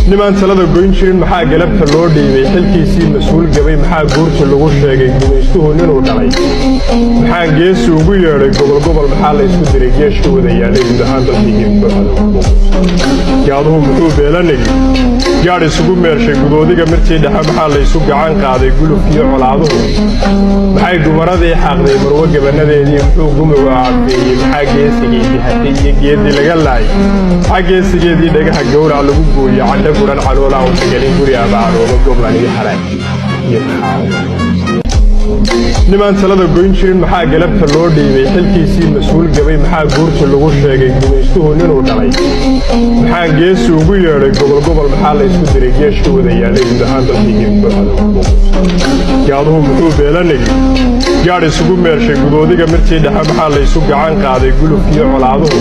niman talada goyn jirin maxaa galabta loo dhiibay xilkiisii mas'uul gabay maxaa guurta lagu sheegay gumaystuhu inuu dhalay maxaa geesi ugu yeeray gobol maxaa la isku diray geeshka wada yaalay guud ahaan dalkii gaaduhu muxuu beelanayay gaar isugu meershay gudoodiga martii dhexe maxaa la isu gacan qaaday guluf iyo colaaduhu maxay dumaradii xaqday marwo gabanadeedii muxuu gumuga aabeeyey maxaa geesigii dihatay iyo geedii laga laayay maxaa geesigeedii dhagaha gowrac lagu gooyey cadda guran caloola oo tagalin guri abaarooba goblan iyo xaraaj niman talada goyn jirin maxaa galabta loo dhiibay xilkiisii mas'uul gabay maxaa guurta lagu sheegay gumaystuhu inuu dhalay maxaa geesi ugu yeeray gobol maxaa la isku diray geeshka wada yaalay guud ahaan dalkii gaaduhu muxuu beelanayay gaar isugu meershay gudoodiga martii dhexe maxaa la isu gacan qaaday guluf iyo colaaduhu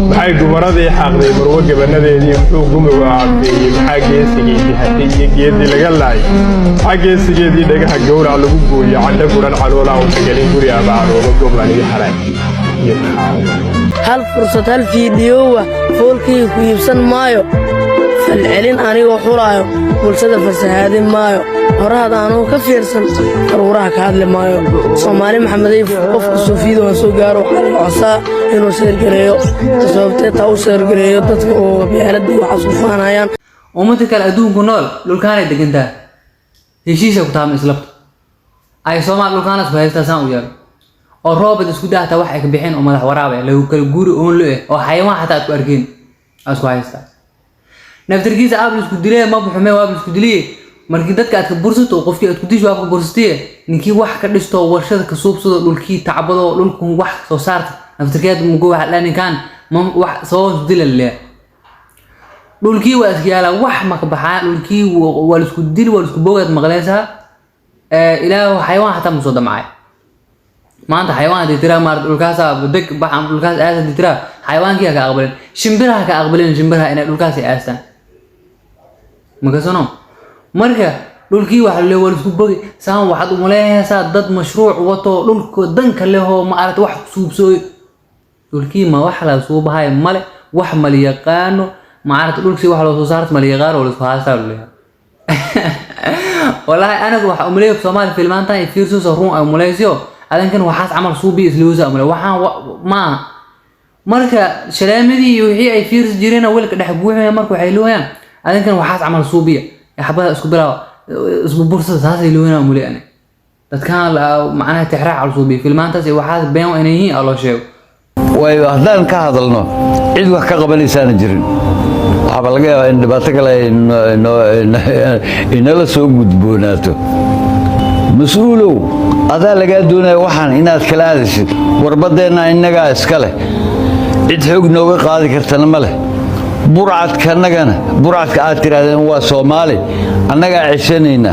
maxay dumaradii xaqday marwo gabanadeedii muxuu gumuga aabeeyey maxaa geesigii dihatay iyo geedii laga laayay maxaa geesigeedii dhagaha gowrac lagu gooyey cadda guran caloola oo tagalin guri abaarooba goblan iyo xaraaj hal fursad hal fiidiyoowa foolkii ku iibsan maayo falcelin anigoo xulaayo bulshada fasahaadin maayo horaad aanuu ka fiirsan daruuraha ka hadli maayo soomaali maxamedey qofka suufiida waan soo gaaro waxaa la codsaa inuu seergareeyo sababtee taa u seergareeyo dadka oo biyaaladii waxaa suufaanayaan ummada kale adduunku nool dhulkaanay degantaa heshiisa ku taama islabta ay Soomaal dhulkaanas ku haystaa saan u yaalo oo roobad isku daahta wax ay ka bixin oo madax waraab ah lagu kala guuri oon loo oo xayawaan xataa ku arkin asku haystaa naftirkiisa aabul isku dilay ma buxumay waa isku dilay markii dadka aad ka bursato qofkii aad ku disho waa ka bursatay ninkii wax ka dhisto warshada ka suubsado dhulkii tacbado dhulku wax soo saarta naftirkeed mugo wax la ninkan ma wax soo dilay dhulkii waa iskiyaala wax ma ka baxaa dhulkii waa isku dil waa isku boogad maqlaysaa ilaahu xayawaan xataa ma soo damcay maanta xayawaan hadii tira maar dhulkaas badag baxan dhulkaas aad hadii tira xayawaankii ka aqbalin shimbiraha ka aqbalin shimbiraha inay dhulkaas ay aastan magasono marka dhulkii waxa la wada isku bogay saan waxaad u maleeyaysaa dad mashruuc wato dhulka danka leh oo ma aragtay wax suubsooy dhulkii ma wax la soo bahay male wax mal yaqaano ma aragtay dhulkii wax loo soo saarto mal yaqaan oo la isku haastaa leeyahay والله أنا بروح أمليه في صومال في المنطقة في رسوس الروم أو ماليزيا هذا كان وحاس عمل صوبي إسلوزة أمله وحنا ما مركا شلامدي وهي أي فيرس جيرنا ولا كده حبوها يا مركو حيلوها هذا كان وحاس عمل صوبي يحبها اسكبرا اسمه بورصة هذا يلونا أمله أنا كان معناها تحرق على صوبي في المنطقة وحاس بين وإنهي الله شيء وهذا كهذا لنا عيد وحكا قبل لسان جيرين waxaa laga yaabaa in dhibaato kale inala soo gudboonaato mas'uulow adaa lagaa doonaya waxaan inaad kala hadashid warbadeenna innagaa iska leh cid xoog nooga qaadi kartana ma leh burcadka aad tirahdeen waa Soomaali annagaa ceshanayna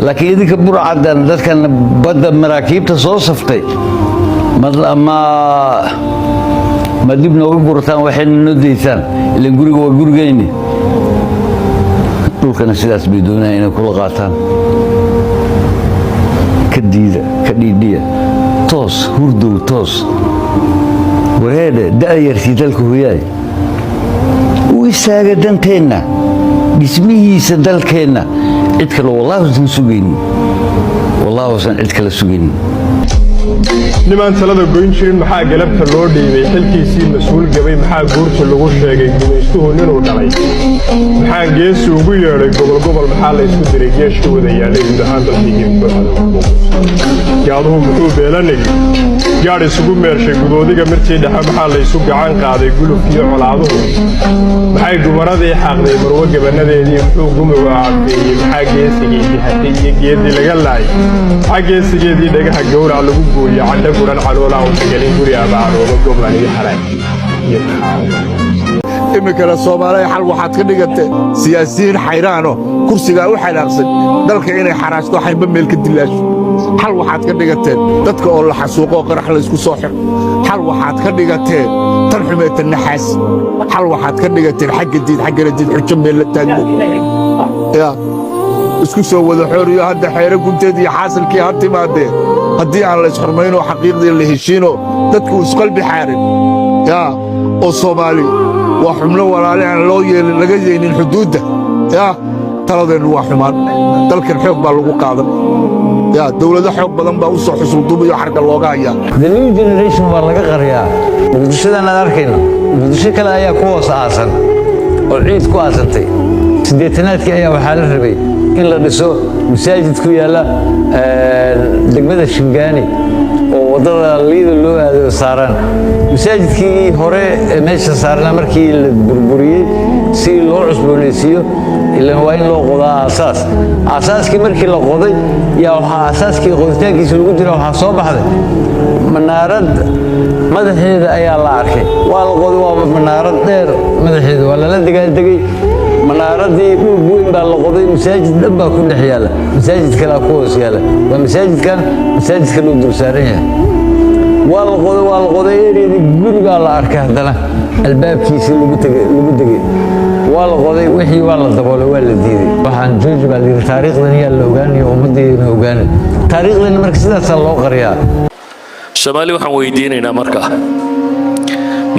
laakiin idinka burcadan dadkan badda maraakiibta soo saftay ma dib nooga gurtaan waxay noo deysaan ilaan guriga waa gurigeyni dhulkana sidaas bay doonayaan inay kula qaataan ka dhiidhiya toos hurdow toos wareede da'yartii dalka hooyaay u istaaga danteenna dhismihiisa dalkeenna cid kale wallaahi usan sugaynin cid kale sugaynin niman talada goyn jirin maxaa galabta loo dhiibay xilkiisii mas'uul gabay maxaa guurta lagu sheegay gumaystuhu inuu dhalay maxaa geesi ugu yeeray gobol maxaa la isku diray geeshka wada yaalay guud ahaan dalkii gaaduhu muxuu beelanayay gaar isugu meershay gudoodiga martii dhexe maxaa la isu gacan qaaday guluf iyo colaaduhu maxay dumaradii xaqday marwo gabanadeedii muxuu gumuga aabeeyey maxaa geesigii dihatay iyo geedii laga laayay maxaa geesigeedii dhagaha gowrac lagu gooyey cadda guran caloola oo tagalin guri abaarooba goblan iyo xaraaj imikana Soomaaliya xal waxaad ka dhigatay siyaasiyiin xayraano kursiga u xanaaqsan dalka inay xaraashto xayba meel ka dilaasho xal waxaad ka dhigatay dadka oo la xasuuqo qarax la isku soo xir xal waxaad ka dhigatay tan xumeeyta naxaas xal waxaad ka dhigatay xagga diid xujo meel la taago ya isku soo wada xooriyo hadda xeero gunteed iyo xaasilkii had timaadee haddii aan la isxurmayno xaqiiqdii la heshiino dadku isqalbi xaarin ya oo Soomaali وحملوا ولا عليه لو يلقى حدوده yaa taladeennu waa xumaan dalkan xoog baa lagu qaadan yaa dawlado xoog badan baa u soo xusulduubayo xarga looga hayaa the new generation waa laga qariyaa muqdishadan aad arkayno muqdisho kale ayaa ku hoos aasan oo ciid ku aasantay siddeetanaadkii ayaa waxaa la rabay in la dhiso masaajid ku yaalla degmada Shingaani oo wadada liida loo aado saaraan masaajidkii hore ee meesha saarnaa markii la burburiyey si loo cusboonaysiiyo ilaa waa in loo qodaa aasaaskii markii la qoday yaa waxaa aasaaskii qoditaankiisa lagu jira waxaa soo baxday manaarad madaxeeda ayaa la arkay waa la qoday waa manaarad dheer madaxeeda waa lala degay manaaradii dhul weyn baa la qoday masaajid dhan baa ku dhex yaala masaajid kale ku hoos yaala waa masaajidka loo dul saaran yahay waa la qoday eeriyadii gurigaa la arkay haddana albaabkiisii lagu degay waa la qoday wixii waa la daboolay waa la diiday waxaan jooji baa layidhi taariikhdan yaa la ogaanaya ummaddeena ogaanin taariikhdeenna marka sidaasaa loo qariyaa soomaali waxaan weydiinaynaa marka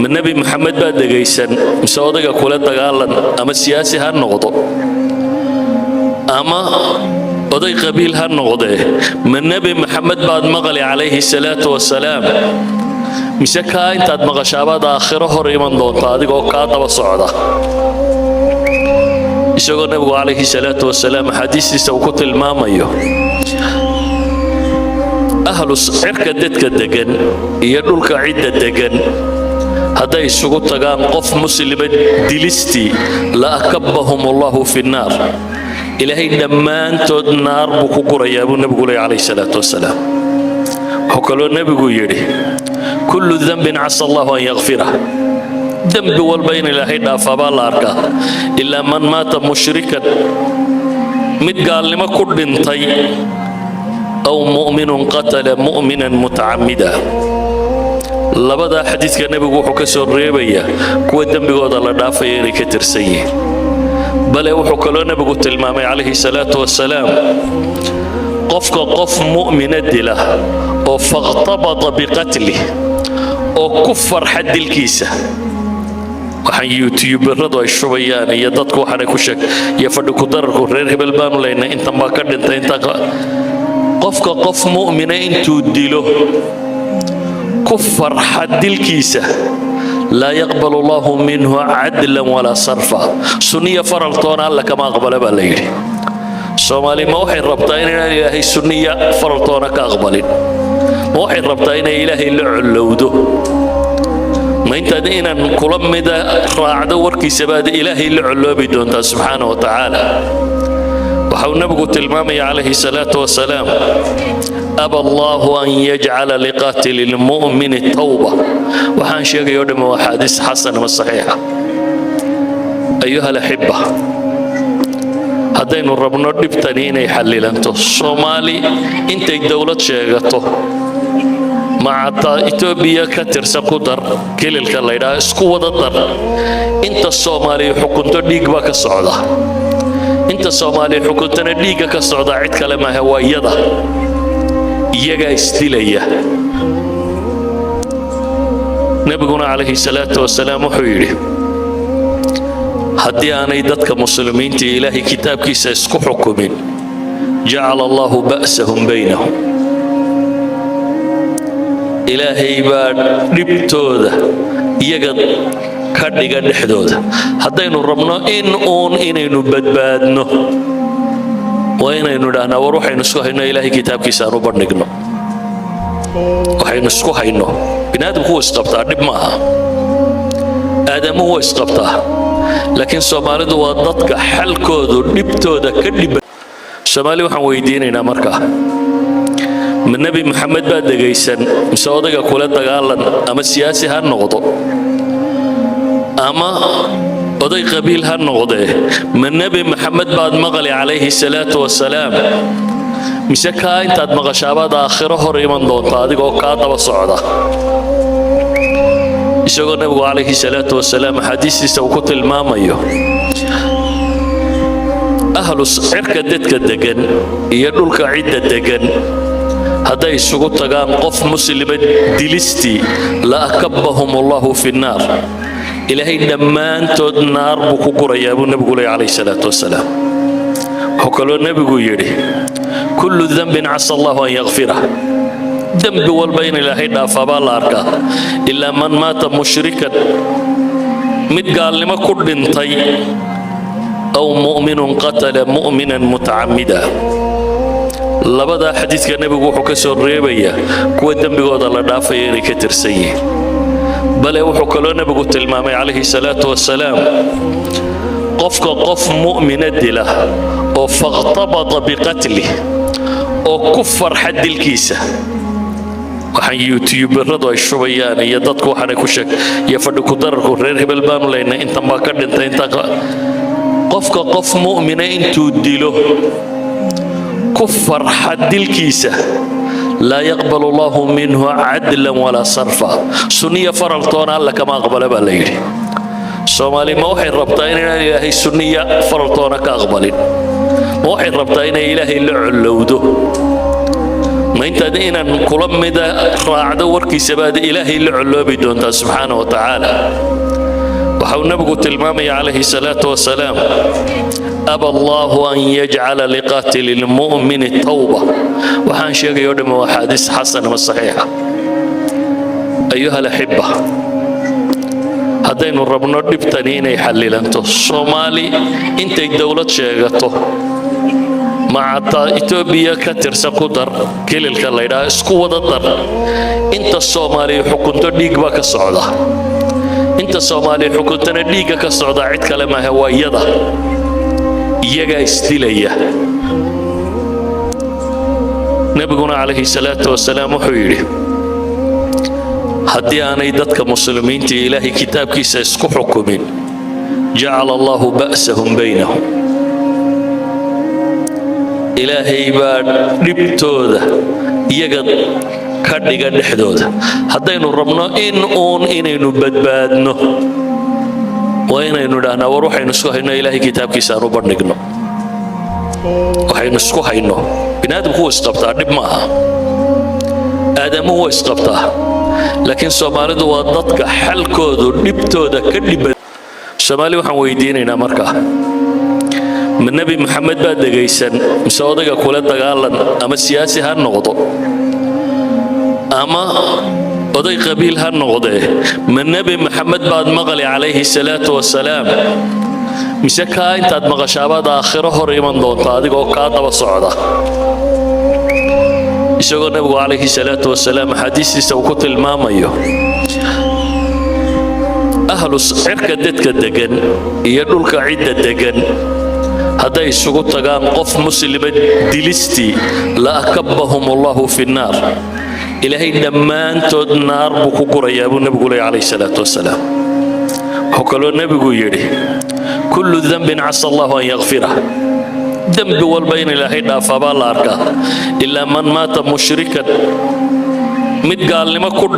ma nebi maxamed baa degaysan mise odayga kula dagaalan ama siyaasi ha noqdo ama oday qabiil ha noqdee ma nebi maxamed baad maqli calayhi salaatu wasalaam mise kaa intaad maqashaabaad aakhiro hor iman doonta adigoo kaa daba socda isagoo nebigu calayhi salaatu wasalaam axaadiistiisa uu ku tilmaamayo ahlu cirka dadka degan iyo dhulka cidda degan hadday isugu tagaan qof muslima dilistii la akabbahum allahu fi nnaar ilaahay dhammaantood naar buu ku gurayaa buu nebigu leeyahy calayhi salaatu wasalaam wuxuu kaloo nebigu yidhi kullu dambin casa allahu an yakfirah dembi walba in ilaahay dhaafaa baa la arkaa ilaa man maata mushrikan mid gaalnimo ku dhintay aw mu'minun qatala mu'minan mutacamida labadaa xadiidka nebigu wuxuu ka soo reebayaa kuwa dembigooda la dhaafaya inay ka tirsan yihiin bale wuxuu kaloo nebigu tilmaamay calayhi salaatu wasalaam qofka qof mu'mina dila oo faqtabata biqatlih oo ku farxa dilkiisa waxaan yuutuubaradu ay shubayaan iyo dadku waxaanay ku sheeg iyo fadhi ku dararku reer hebel baanu leynay intan baa ka dhintay qofka qof mu'mina intuu dilo ku farxa dilkiisa laa yaqbalu allahu minhu cadlan walaa sarfa sunniya faraltoona alla kama aqbala baa la yidhi soomaali ma waxay rabtaa inaan ilaahay sunniya faraltoona ka aqbalin ma waxay rabtaa inay ilaahay la collowdo ma intaad inaan kula mida raacdo warkiisa baad ilaahay la colloobi doontaa subxaana wa tacaala waxau nebigu tilmaamaya calayhi salaatu wasalaam aba allahu an yajcala liqaatili lmu'mini tawba waxaan sheegayoo dhamma waa xaadiis xasan ama saxiixa ayuha alaxiba haddaynu rabno dhibtani inay xallilanto soomaali intay dowlad sheegato macataa etoobiya ka tirsan ku dar kililka laydhaha isku wada dar inta soomaaliya xukunto dhiig baa ka socda inta soomaaliya xukuntana dhiigga ka socda cid kale maaha waa iyagaa isdilaya nebiguna calayhi salaatu wasalaam wuxuu yidhi haddii aanay dadka muslimiinta iyo ilaahay kitaabkiisa isku xukumin jacala allahu ba'sahum baynahum ilaahay baa dhibtooda iyaga ka dhiga dhexdooda haddaynu rabno inaynu badbaadno waa inaynu idhaahnaa war waxaynu isku hayno ilaahay kitaabkiisa aan u bandhigno waxaynu isku hayno biniaadamku wuu isqabtaa dhib ma aha aadamuhu waa isqabtaa laakiin soomaalidu waa dadka xalkoodu dhibtooda ka dhiba soomaali waxaan weydiinaynaa markaa ma nebi maxamed baa degaysan mise odayga kula dagaalan ama siyaasi ha noqdo ama oday qabiil ha noqdee ma nebi maxamed baad maqli calayhi salaatu wasalaam mise kaa intaad maqashaabaad aakhiro hor iman doonta adigoo kaa daba socda isagoo nebigu calayhi salaatu wasalaam axaadiistiisa uu ku tilmaamayo ahlu cirka dadka degan iyo dhulka cidda degan hadday isugu tagaan qof muslima dilistii la akabbahum allahu fi nnaar إلهي دمان تود نار بكوكورا يا أبو النبي عليه الصلاة والسلام وكلو النبي يري كل ذنب عسى الله أن يغفره ذنب والبين إلهي دافع بالاركا إلا من مات مشركا متقال لما كل طي أو مؤمن قتل مؤمنا متعمدا لبدا حديث كان النبي وحو كسر ريبيا كو الذنب قود الله دافع يري كتر سيء بل وحو كلو النبي قلت المامي عليه الصلاة والسلام قف مؤمن الدله أو فاغتبط بقتله أو كفر حد الكيسة waxaan youtuberadu ay shubayaan iyo dadku waxaan ku sheeg iyo fadhi ku dararku reer hebel baan leeyahay inta ma ka dhintay inta qof mu'mina intuu dilo kufar hadilkiisa la yaqbalu Allahu minhu adlan wala sarfa sunniya faraltoona alla kama aqbala baa la yiri Soomaali ma waxay rabtaa in Ilaahay sunniya faraltoona ka aqbalin ma waxay rabtaa in Ilaahay la culowdo ما أنت دينا كل مدة راعد وركي سباد إلهي لعلو بدون سبحانه وتعالى وحاول نبقى المامي عليه الصلاة والسلام أبى الله أن يجعل لقاتل المؤمن التوبة وحان شيء يودم وحادث حسن والصحيحة أيها الأحبة هذين الربنا دبتنين يحلل أنتو الصومالي أنت الدولة شيغته مع إثيوبيا كتر سقطر كل الكلام اسكو ضدر أنت الصومالي حكمت ديك بك الصعدة أنت الصومالي حكمت ديك كالصعدة عد كلامه هو يدا يجا استيلية نبينا عليه الصلاة والسلام حيري هدي أنا يدك مسلمين تي إلهي كتاب كيس اسكو حكمين جعل الله بأسهم بينهم إلهي بار دبتودا يجا كرديجا دحدودا هدينو ربنا إنو بدبادنو وإنو دانا وروح ينسكو هينو إلهي كتاب كيسانو برنقنو وحينسكو هينو بنادم هو اسقبتا دب معها آدم هو اسقبتا لكن سوماليدو وضدك حلكودو دبتودا كدب سومالي وحن ويدينينا مركا من نبي محمد بعد دقيسن مسودك كل دقالن أما سياسي هالنقطة أما أضي قبيل هالنقطة من نبي محمد بعد مغلي عليه الصلاة والسلام مسكها أنت مغشابات آخره ريمان دون طادق وكاتا وصعدة يسوق النبي عليه الصلاة والسلام حديث سوكت الماميو أهل عركة دتك الدقن يدلك عدة دقن هذا يسوق تجان قف مسلم دلستي لا أكبهم الله في النار إلهي دمان تود نار بكوكورا يا أبو النبي عليه الصلاة والسلام حكلو النبي يري كل ذنب عسى الله أن يغفره ذنب والبين إلهي دافع بالاركا إلا من مات مشركا متقال لما كل